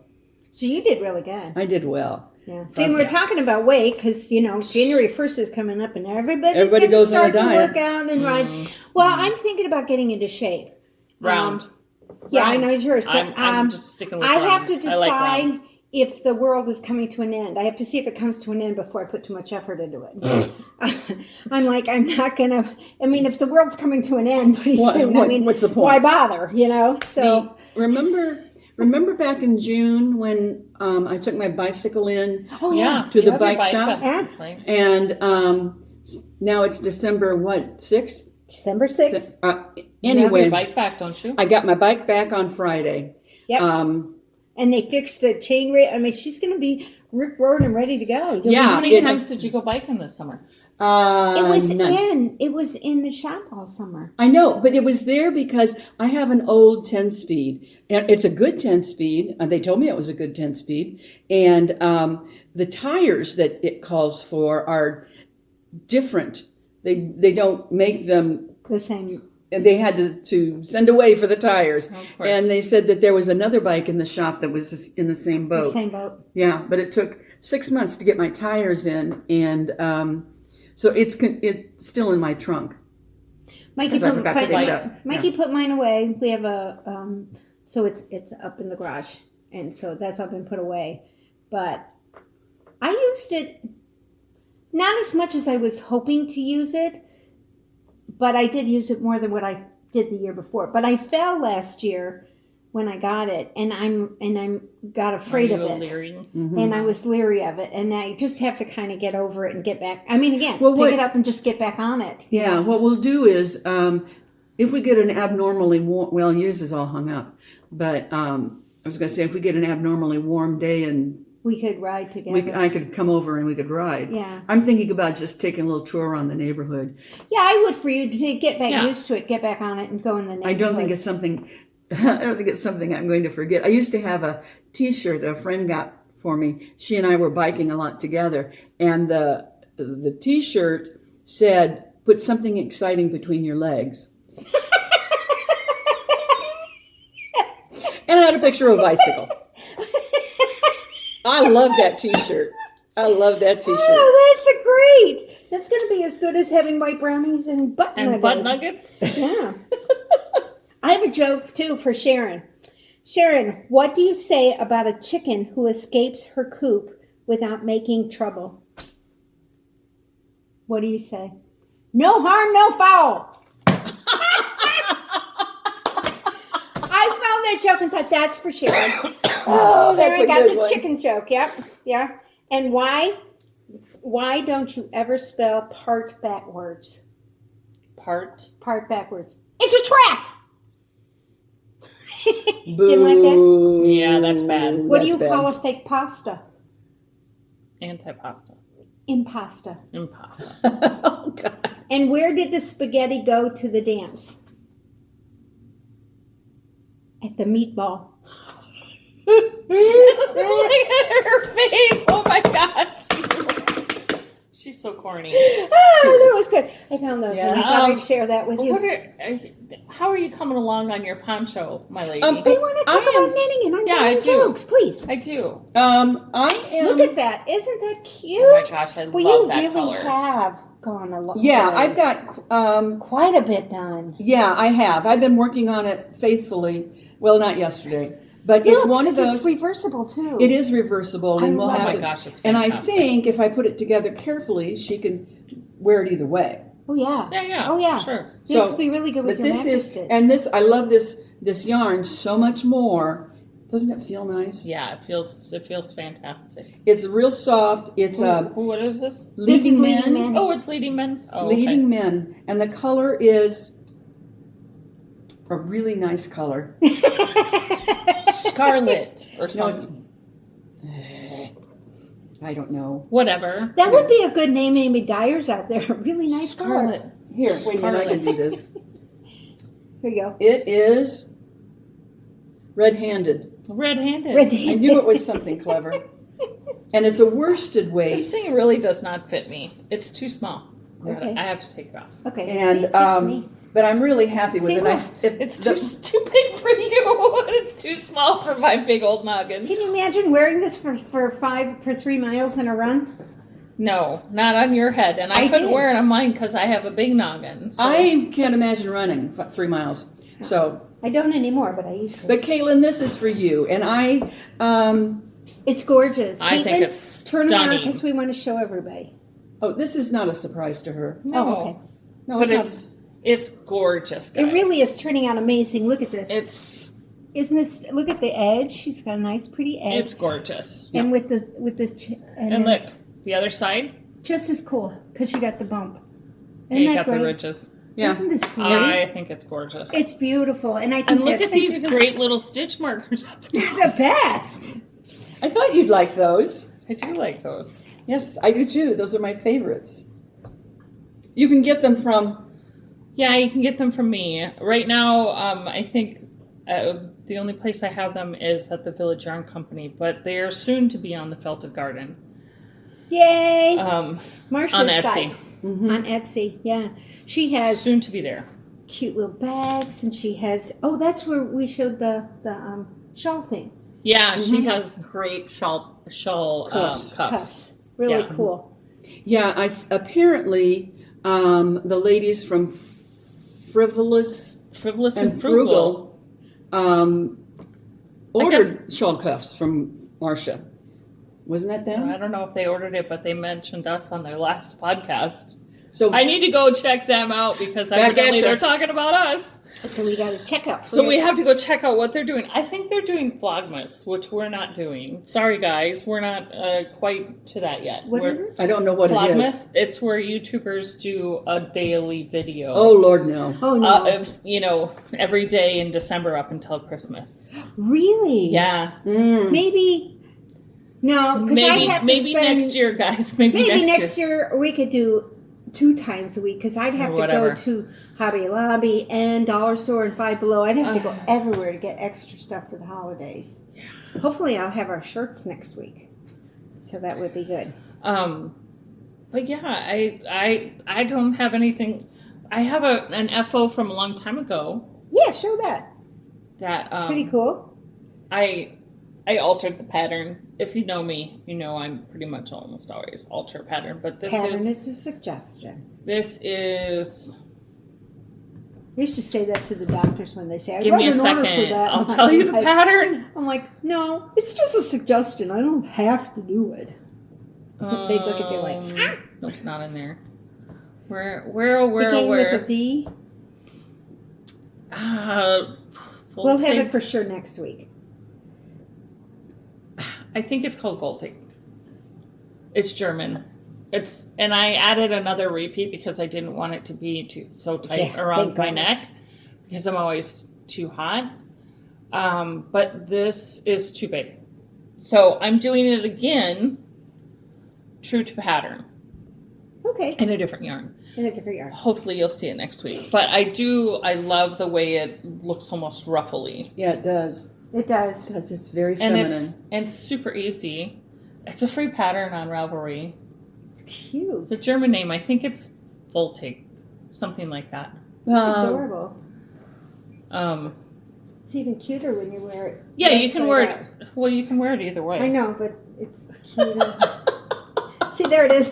you did really good. I did well. Yeah. See, we're talking about weight because, January 1st is coming up and everybody goes on a start to diet. work out and ride. Well, I'm thinking about getting into shape. Round. Yeah, I know yours. But I'm just sticking with I round. have to decide like if the world is coming to an end. I have to see if it comes to an end before I put too much effort into it. I'm not going to, if the world's coming to an end pretty soon, what's the point? Why bother, So Remember back in June when I took my bicycle in to the have bike your shop? Right? And now it's December, 6th? December 6th. You have Anyway, your bike back, don't you? I got my bike back on Friday. Yep. And they fixed the chain rate. She's going to be rip-roaring and ready to go. How many times did you go biking this summer? It was in the shop all summer. I know, but it was there because I have an old 10-speed. And it's a good 10-speed. They told me it was a good 10-speed. And the tires that it calls for are different. They don't make them the same. And they had to send away for the tires. Of And they said that there was another bike in the shop that was in the same boat. The same boat. Yeah, but it took 6 months to get my tires in, and so it's still in my trunk. Mikey I forgot to take it out. Mikey put mine away. We have so it's up in the garage, and so that's all been put away. But I used it not as much as I was hoping to use it, but I did use it more than what I did the year before. But I fell last year when I got it, and I got afraid of it, and I was leery of it, and I just have to kind of get over it and get back. Pick it up and just get back on it. Yeah, what we'll do is if we get an abnormally warm, well, yours is all hung up, but I was going to say if we get an abnormally warm day and we could ride together. I could come over and we could ride. Yeah. I'm thinking about just taking a little tour around the neighborhood. Yeah, I would for you to get back used to it, get back on it, and go in the neighborhood. I don't think it's something I'm going to forget. I used to have a T-shirt a friend got for me. She and I were biking a lot together, and the T-shirt said, "Put something exciting between your legs." And I had a picture of a bicycle. I love that T-shirt. Oh, that's great. That's going to be as good as having white brownies and butt nuggets. Butt nuggets? Yeah. I have a joke, too, for Sharon. Sharon, what do you say about a chicken who escapes her coop without making trouble? What do you say? No harm, no foul. I found that joke and thought, that's for Sharon. Oh, that's a good one. Chicken joke. Yep. Yeah. And why don't you ever spell part backwards? Part backwards. It's a trap. Boo. You like that? Yeah, that's bad. What do you call a fake pasta? Antipasta. Impasta. Oh, God. And where did the spaghetti go to the dance? At the meatball. Look at her face. Oh my gosh. She's so corny. Oh, that was good. I found those. Yeah. And I thought I'd share that with you. how are you coming along on your poncho, my lady? They want to talk about knitting, and I'm telling jokes. Please. I do. I am. Look at that. Isn't that cute? Oh my gosh, I love that color. You really have gone a lot. Yeah, I've got quite a bit done. Yeah, I have. I've been working on it faithfully. Well, not yesterday, but it's one of those. It's reversible too. It is reversible, and we'll have Oh my to. gosh, it's and I fantastic. think if I put it together carefully, she can wear it either way. Oh yeah. Yeah. Oh yeah. Sure. This would be really good with But your this macro is, stitch. and this I love this yarn so much more. Doesn't it feel nice? Yeah, it feels fantastic. It's real soft. It's What is this? Leading Leading Men. Men. Oh, it's Leading Men. Oh, Leading Men, and the color is a really nice color. Scarlet or No, something. I don't know. Whatever. That would be a good name, Amy Dyer's out there. Really nice Scarlet. color. Here, wait a minute, I can do this. Here you go. It is red-handed. Red-handed. I knew it was something clever. And it's a worsted weight. This thing really does not fit me. It's too small. Okay. I have to take it off. Okay. And see, it's me. but I'm really happy with See, it. look. It's too big for you. It's too small for my big old noggin. Can you imagine wearing this for 3 miles in a run? No, not on your head. And I couldn't did. wear it on mine because I have a big noggin. So. I can't imagine running 3 miles. So, I don't anymore, but I used to. but Caitlin, this is for you. And It's gorgeous. I think Caitlin, it's turn around stunning. because we want to show everybody. oh, this is not a surprise to her. No. Oh, okay. No, But it's it's gorgeous, guys. It really is turning out amazing. Look at this. It's Look at the edge. She's got a nice, pretty edge. it's gorgeous. And with the And then look, the other side, just as cool because you got the bump. you Isn't that got the great? ridges. Yeah. Isn't this great? I think it's gorgeous. It's beautiful, and I think And look that at these they're great little stitch markers. the best. I thought you'd like those. I do like those. Yes, I do too. Those are my favorites. You can get them from. Yeah, you can get them from me. Right now, I think the only place I have them is at the Village Yarn Company, but they are soon to be on the Felted Garden. Yay! Marsha's on Etsy. site. On Etsy, yeah. She has Soon to be there. cute little bags, and she has. Oh, that's where we showed the shawl thing. Yeah, she has great shawl cuffs. Really Yeah. cool. Yeah, apparently the ladies from Frivolous Frivolous and and frugal. ordered shawl cuffs from Marcia. Wasn't that them? I don't know if they ordered it, but they mentioned us on their last podcast. So I need to go check them out because evidently they're talking about us. So we got to check out. So we have to go check out what they're doing. I think they're doing Vlogmas, which we're not doing. Sorry, guys, we're not quite to that yet. What is it? I don't know what it is. Vlogmas? It's where YouTubers do a daily video. Oh Lord, no. Oh no! Every day in December up until Christmas. Really? Yeah, Maybe. No, because I'd have to maybe spend, next year, guys. Maybe next year we could do 2 times a week because I'd have to whatever. go to Hobby Lobby and Dollar Store and Five Below. I'd have to go everywhere to get extra stuff for the holidays. Yeah. Hopefully, I'll have our shirts next week, so that would be good. But yeah, I don't have anything. I have an FO from a long time ago Yeah, show that. that Pretty cool. I altered the pattern. If you know me, you know I'm pretty much almost always alter pattern. But this Pattern is is a suggestion. this is. I used to say that to the doctors when they say, I Give wrote me a an order for second. that. I'll I'm tell you the like- pattern. I'm like, no, it's just a suggestion. I don't have to do it. They look at you like, Nope, not in there. Where? Beginning with a V. We'll have it for sure next week. I think it's called Wolkig. It's German. And I added another repeat because I didn't want it to be so tight around thank my God. neck because I'm always too hot. But this is too big. So I'm doing it again, true to pattern, Okay. in a different yarn. In a different yarn. Hopefully you'll see it next week. But I love the way it looks almost ruffly. Yeah, it does. It does. It does. It's very And feminine. it's super easy. It's a free pattern on Ravelry. It's cute. It's a German name. I think it's Wolkig, something like that. It's adorable. It's even cuter when you wear it. Yeah, you can upside wear out. it. Well, you can wear it either way. I know, but it's cuter. See, there it is.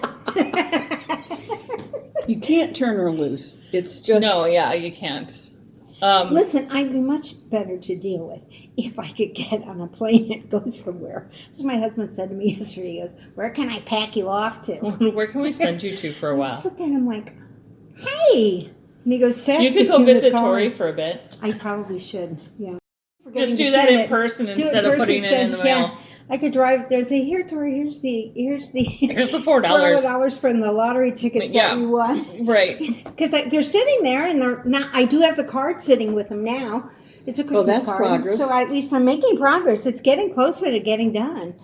You can't turn her loose. It's just No, yeah, you can't. Listen, I'd be much better to deal with if I could get on a plane and go somewhere. So my husband said to me yesterday, he goes, "Where can I pack you off to?" Where can we send you to for a I while? just looked at him like, "Hey," and he goes, You could go visit Tori for a bit. I probably should. Yeah. Just do that in person instead of putting it in the mail. Yeah. I could drive there and say, "Here, Tori, here's the Here's the $4. $4 from the lottery tickets that you won." Right. Because they're sitting there, and they're not. I do have the card sitting with them now. It's a Christmas that's card, progress. so at least I'm making progress. It's getting closer to getting done,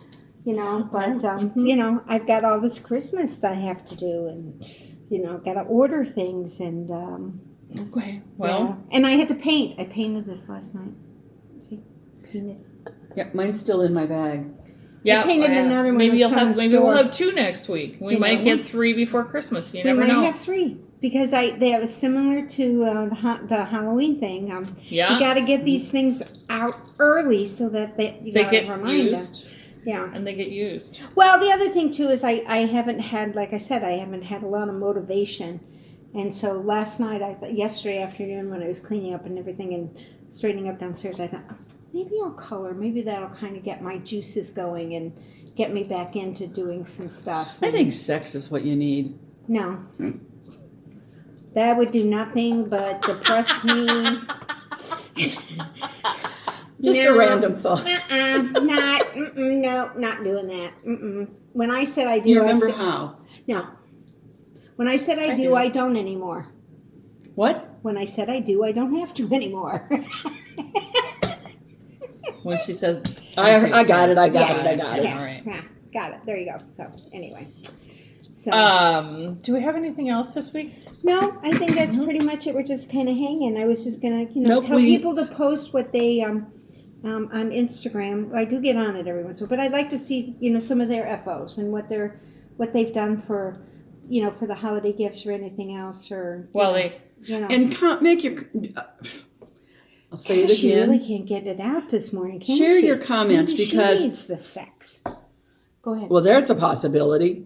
you know. But you know, I've got all this Christmas that I have to do, and you know, got to order things, and Okay. Well. yeah. And I had to paint. I painted this last night. See, painted. Yeah, mine's still in my bag. Yeah. I painted another one. Maybe at some maybe we'll store. have 2 next week. We You might know. get 3 before Christmas. You We never might know. have 3 because they have a similar to the Halloween thing. Yeah. You got to get these things out early so that you They gotta get remind used. them. Yeah. And they get used. Well, the other thing too is I haven't had, like I said, I haven't had a lot of motivation, and so last night, yesterday afternoon when I was cleaning up and everything and straightening up downstairs, I thought maybe I'll color. Maybe that'll kind of get my juices going and get me back into doing some stuff. I think sex is what you need. No. That would do nothing but depress me. Just a random thought. Not doing that. When I said I do, You remember I said, how? no. When I said I do, I don't anymore. What? When I said I do, I don't have to anymore. When she says, I got it. I got Yeah. it. I got it. Yeah. All right. Yeah, got it. There you go. So anyway, so do we have anything else this week? no, I think that's pretty much it. We're just kind of hanging. I was just gonna, Nope, tell people to post what they on Instagram. I do get on it every once in a while, but I'd like to see some of their FOs and what they've done for for the holiday gifts or anything else or Well, And make your. I'll say it She again. really can't get it out this morning. Can Share she? your comments Maybe because- she needs the sex. Go ahead. Well, there's a possibility.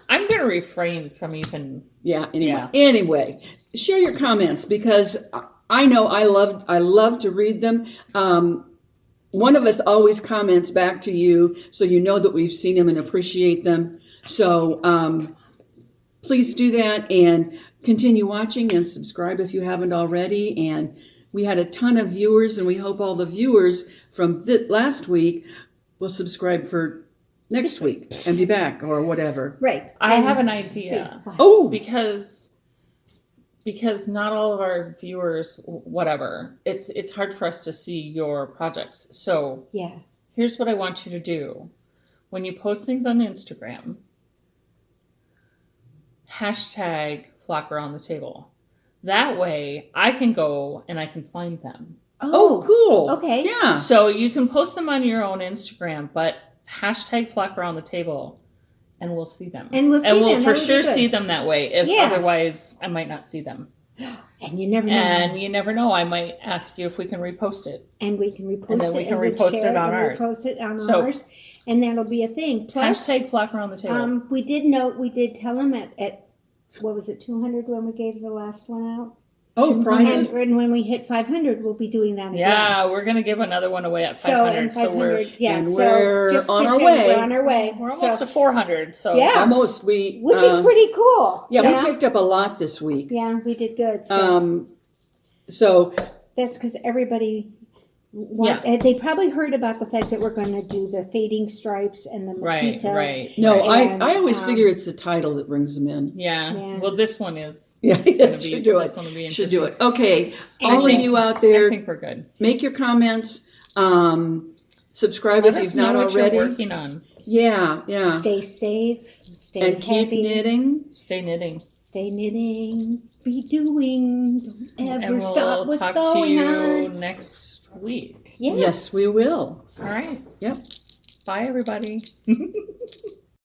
I'm going to refrain from even. Yeah. Anyway. Yeah. Anyway, share your comments because I know I love to read them. One of us always comments back to you, so you know that we've seen them and appreciate them. So please do that and continue watching and subscribe if you haven't already. And we had a ton of viewers, and we hope all the viewers from last week will subscribe for next week and be back or whatever. Right. I have an idea. Oh, Because not all of our viewers, whatever, it's hard for us to see your projects. So Yeah. here's what I want you to do. When you post things on Instagram, hashtag flock around the table. That way I can go and I can find them. oh, cool. Okay. Yeah. So you can post them on your own Instagram, but hashtag flock around the table and we'll see them. And we'll see them. for That would be sure good. see them that way. If Yeah. otherwise I might not see them. And you never know. And you never know. I might ask you if we can repost it. And we can repost And then we it. can we'll repost share it on and ours. Repost it on So- ours. And that'll be a thing. Plus, Hashtag flock around the table. we did tell them at what was it, 200 when we gave the last one out? Oh, prizes. And when we hit 500, we'll be doing that again. Yeah, we're gonna give another one away at So, 500. and So, we're 500, yeah. and so we're just on to our share, way. We're on our way. we're almost So- to 400. So Yeah. Almost. which is pretty cool. Yeah, we picked up a lot this week. Yeah, we did good. So So that's because everybody, they probably heard about the fact that we're going to do the fading stripes and the right, Mika. right. no, And, I always figure it's the title that brings them in. Yeah. Yeah. Well, this one is. Yeah, Gonna be, should do this it. one will be Should do interesting. it. Okay, And all of think- you out I there, think we're good. make your comments. Subscribe Let if us you've know not what already. you're working on. Yeah, yeah. Stay safe. Stay And happy. keep knitting. Stay knitting. Stay knitting. Be doing. Don't ever And we'll stop what's talk to going you on. next week. Yeah. Yes, we will. All right. Yep. Bye, everybody.